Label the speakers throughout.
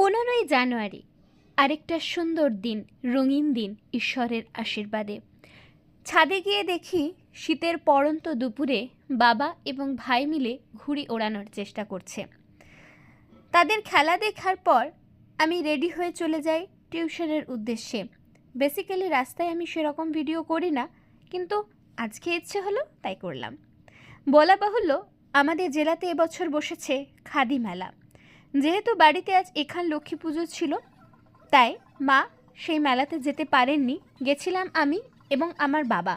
Speaker 1: 15ই জানুয়ারি আরেকটা সুন্দর দিন, রঙিন দিন ঈশ্বরের আশীর্বাদে। ছাদে গিয়ে দেখি শীতের পড়ন্ত দুপুরে বাবা এবং ভাই মিলে ঘুড়ি ওড়ানোর চেষ্টা করছে। তাদের খেলা দেখার পর আমি রেডি হয়ে চলে যাই টিউশনের উদ্দেশ্যে। বেসিক্যালি রাস্তায় আমি সেরকম ভিডিও করি না, কিন্তু আজকে ইচ্ছে হলো তাই করলাম। বলা বাহুল্য, আমাদের জেলাতে এবছর বসেছে খাদি মেলা। যেহেতু বাড়িতে আজ এখান লক্ষ্মী পুজো ছিল, তাই মা সেই মেলাতে যেতে পারেননি, গেছিলাম আমি এবং আমার বাবা।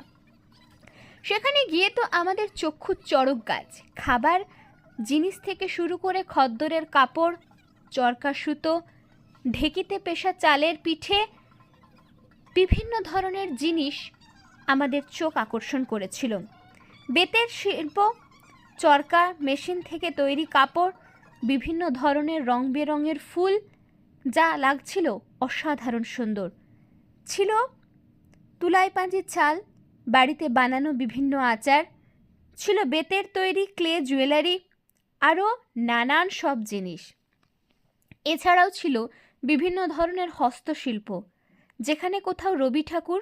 Speaker 1: সেখানে গিয়ে তো আমাদের চক্ষু চড়ক গাছ, খাবার জিনিস থেকে শুরু করে খদ্দরের কাপড়, চরকা সুতো, ঢেকিতে পেশা চালের পিঠে, বিভিন্ন ধরনের জিনিস আমাদের চোখ আকর্ষণ করেছিল। বেতের শিল্প, চরকা মেশিন থেকে তৈরি কাপড়, বিভিন্ন ধরনের রং বেরঙের ফুল, যা লাগছিল অসাধারণ সুন্দর ছিল। তুলাই পাঁজি চাল, বাড়িতে বানানো বিভিন্ন আচার, ছিল বেতের তৈরি ক্লে জুয়েলারি, আরও নানান সব জিনিস। এছাড়াও ছিল বিভিন্ন ধরনের হস্তশিল্প, যেখানে কোথাও রবি ঠাকুর,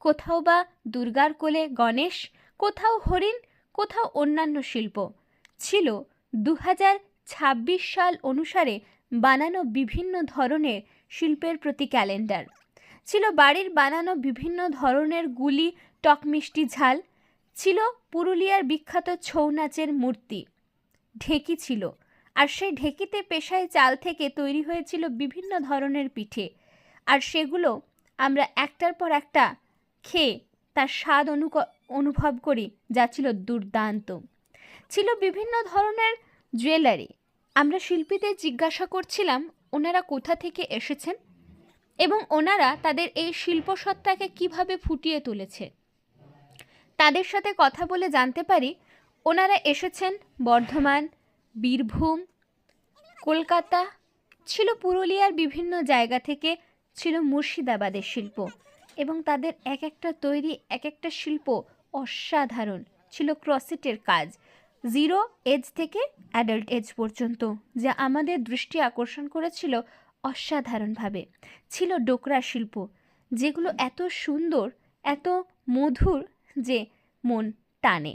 Speaker 1: কোথাও বা দুর্গার কোলে গণেশ, কোথাও হরিণ, কোথাও অন্যান্য শিল্প। ছিল 2026 সাল অনুসারে বানানো বিভিন্ন ধরনের শিল্পের প্রতি ক্যালেন্ডার। ছিল বাড়ির বানানো বিভিন্ন ধরনের গুলি, টক মিষ্টি ঝাল, ছিল পুরুলিয়ার বিখ্যাত ছৌ নাচের মূর্তি, ঢেঁকি ছিল, আর সেই ঢেঁকিতে পেশায় চাল থেকে তৈরি হয়েছিল বিভিন্ন ধরনের পিঠে, আর সেগুলো আমরা একটার পর একটা খেয়ে তার স্বাদ অনুভব করি, যা ছিল দুর্দান্ত। ছিল বিভিন্ন ধরনের জুয়েলারি। আমরা শিল্পীদের জিজ্ঞাসা করছিলাম ওনারা কোথা থেকে এসেছেন এবং ওনারা তাদের এই শিল্পসত্তাকে কিভাবে ফুটিয়ে তুলেছে। তাদের সাথে কথা বলে জানতে পারি ওনারা এসেছেন বর্ধমান, বীরভূম, কলকাতা, ছিল পুরুলিয়ার বিভিন্ন জায়গা থেকে, ছিল মুর্শিদাবাদের শিল্প, এবং তাদের এক একটা তৈরি এক একটা শিল্প অসাধারণ ছিল। ক্রসেটের কাজ 0 এজ থেকে অ্যাডাল্ট এজ পর্যন্ত, যা আমাদের দৃষ্টি আকর্ষণ করেছিল অসাধারণভাবে। ছিল ডোকরা শিল্প, যেগুলো এত সুন্দর, এত মধুর যে মন টানে।